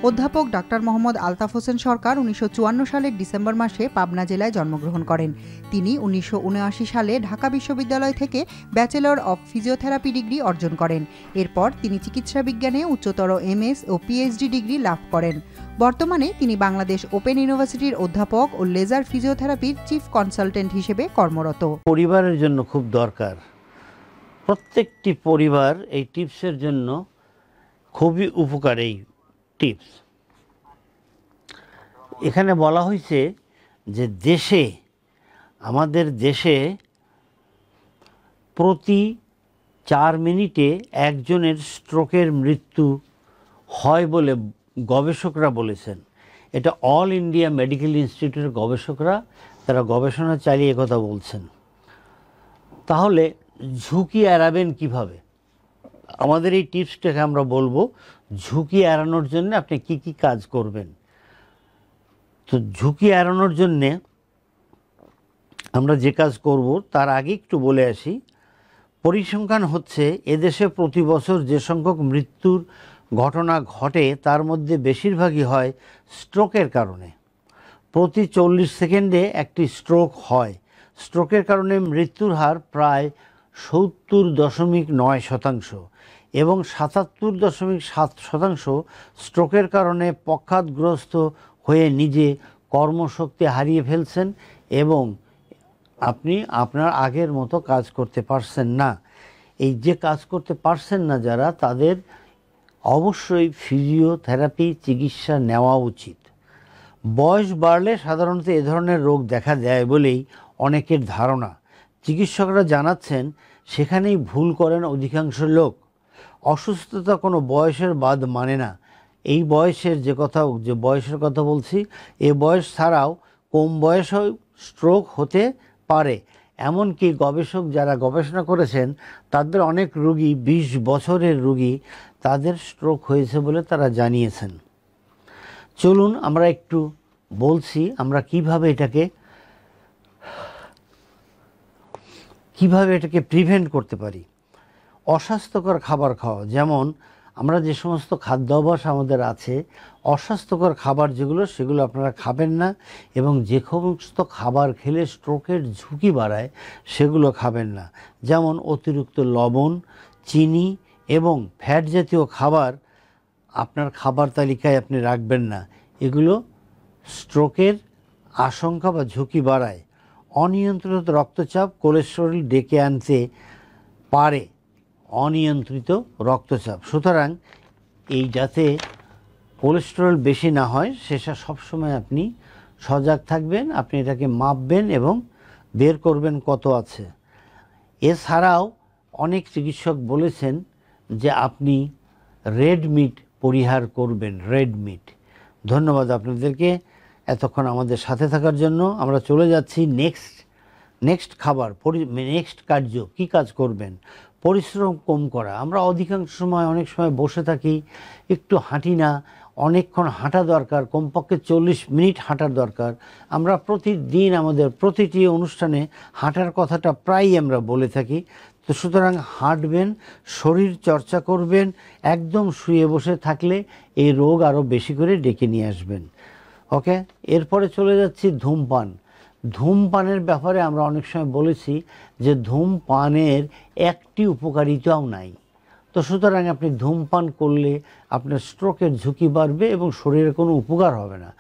অধ্যাপক ডক্টর মোহাম্মদ আলতাফ সরকার 1954 সালের ডিসেম্বর মাসে পাবনা জেলায় জন্মগ্রহণ করেন। তিনি 1979 সালে ঢাকা বিশ্ববিদ্যালয় থেকে ব্যাচেলর অব ফিজিওথেরাপি ডিগ্রি অর্জন করেন। এরপর তিনি চিকিৎসা বিজ্ঞানে উচ্চতর এমএস ও পিএইচডি ডিগ্রি লাভ করেন। বর্তমানে তিনি বাংলাদেশ ওপেন ইউনিভার্সিটির অধ্যাপক ও লেজার ফিজিওথেরাপির চিফ কনসালটেন্ট হিসেবে কর্মরত। পরিবারের জন্য খুব দরকার, প্রত্যেকটি পরিবার এই টিপসের জন্য খুবই উপকার। এই টিপস এখানে বলা হয়েছে যে আমাদের দেশে প্রতি 4 মিনিটে একজনের স্ট্রোকের মৃত্যু হয় বলে গবেষকরা বলেছেন। এটা অল ইন্ডিয়া মেডিকেল ইনস্টিটিউটের গবেষকরা তারা গবেষণা চালিয়ে কথা বলছেন। তাহলে ঝুঁকি এড়াবেন কিভাবে? আমাদের এই টিপসটাকে আমরা বলবো ঝুঁকি এড়ানোর জন্য আপনি কি কি কাজ করবেন। তো ঝুঁকি এড়ানোর জন্যে আমরা যে কাজ করব তার আগে একটু বলে আসি। পরিসংখ্যান হচ্ছে এদেশে প্রতি বছর যে সংখ্যক মৃত্যুর ঘটনা ঘটে তার মধ্যে বেশিরভাগই হয় স্ট্রোকের কারণে। প্রতি 40 সেকেন্ডে একটি স্ট্রোক হয়। স্ট্রোকের কারণে মৃত্যুর হার প্রায় 70.9% এবং 77.7% স্ট্রোকের কারণে পক্ষাঘাতগ্রস্ত হয়ে নিজে কর্মশক্তি হারিয়ে ফেলছেন এবং আপনি আপনার আগের মতো কাজ করতে পারছেন না। এই যে কাজ করতে পারছেন না যারা, তাদের অবশ্যই ফিজিওথেরাপি চিকিৎসা নেওয়া উচিত। বয়স বাড়লে সাধারণত এ ধরনের রোগ দেখা দেয় বলেই অনেকের ধারণা। চিকিৎসকরা জানাচ্ছেন সেখানেই ভুল করেন অধিকাংশ লোক। অসুস্থতা কোনো বয়সের বাদ মানে না। এই বয়সের যে বয়সের কথা বলছি, এ বয়স ছাড়াও কম বয়সেও স্ট্রোক হতে পারে। এমনকি গবেষক যারা গবেষণা করেছেন তাদের অনেক রোগী 20 বছরের রোগী তাদের স্ট্রোক হয়েছে বলে তারা জানিয়েছেন। চলুন আমরা একটু বলছি আমরা কিভাবে এটাকে প্রিভেন্ট করতে পারি। অস্বাস্থ্যকর খাবার খাওয়া, যেমন আমরা যে সমস্ত খাদ্যাভ্যাস আমাদের আছে, অস্বাস্থ্যকর খাবার সেগুলো আপনারা খাবেন না এবং যে সমস্ত খাবার খেলে স্ট্রোকের ঝুঁকি বাড়ায় সেগুলো খাবেন না। যেমন অতিরিক্ত লবণ, চিনি এবং ফ্যাট জাতীয় খাবার আপনার খাবার তালিকায় আপনি রাখবেন না। এগুলো স্ট্রোকের আশঙ্কা বা ঝুঁকি বাড়ায়। অনিয়ন্ত্রিত রক্তচাপ কোলেস্টেরল ডেকে আনতে পারে। অনিয়ন্ত্রিত রক্তচাপ, সুতরাং এই যাতে কোলেস্টেরল বেশি না হয় সেটা সবসময় আপনি সজাগ থাকবেন। আপনি এটাকে মাপবেন এবং বের করবেন কত আছে। এছাড়াও অনেক চিকিৎসক বলেছেন যে আপনি রেড মিট পরিহার করবেন। Red meat. ধন্যবাদ আপনাদেরকে এতক্ষণ আমাদের সাথে থাকার জন্য। আমরা চলে যাচ্ছি নেক্সট কার্য। কি কাজ করবেন? পরিশ্রম কম করা। আমরা অনেক সময় বসে থাকি, একটু হাঁটি না। অনেকক্ষণ হাঁটা দরকার, কমপক্ষে 40 মিনিট হাঁটার দরকার। আমরা প্রতিদিন আমাদের প্রতিটি অনুষ্ঠানে হাঁটার কথাটা প্রায়ই আমরা বলে থাকি। তো সুতরাং হাঁটবেন, শরীর চর্চা করবেন। একদম শুয়ে বসে থাকলে এই রোগ আরও বেশি করে ডেকে নিয়ে আসবেন। ওকে, এরপরে চলে যাচ্ছি ধূমপান। ধূমপানের ব্যাপারে আমরা অনেক সময় বলেছি যে ধূমপানের একটি উপকারিতাও নাই। তো সুতরাং আপনি ধূমপান করলে আপনার স্ট্রোকের ঝুঁকি বাড়বে এবং শরীরে কোনো উপকার হবে না।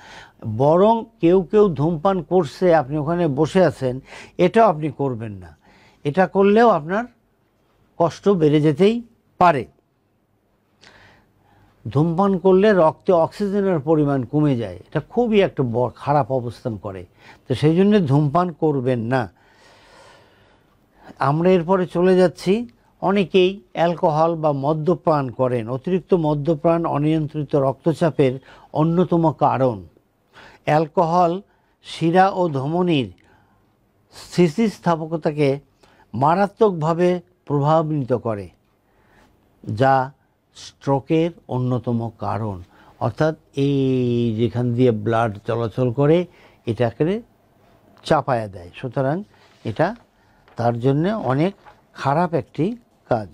বরং কেউ ধূমপান করছে, আপনি ওখানে বসে আছেন, এটাও আপনি করবেন না। এটা করলেও আপনার কষ্ট বেড়ে যেতেই পারে। ধূমপান করলে রক্তে অক্সিজেনের পরিমাণ কমে যায়। এটা খুবই একটা খারাপ অবস্থান করে। তো সেই জন্য ধূমপান করবেন না। আমরা এরপরে চলে যাচ্ছি, অনেকেই অ্যালকোহল বা মদ্যপান করেন। অতিরিক্ত মদ্যপান অনিয়ন্ত্রিত রক্তচাপের অন্যতম কারণ। অ্যালকোহল শিরা ও ধমনির স্থিতিস্থাপকতাকে মারাত্মকভাবে প্রভাবিত করে, যা স্ট্রোকের অন্যতম কারণ। অর্থাৎ এই যেখান দিয়ে ব্লাড চলাচল করে এটাকে চাপায়া দেয়। সুতরাং এটা তার জন্য অনেক খারাপ একটি কাজ।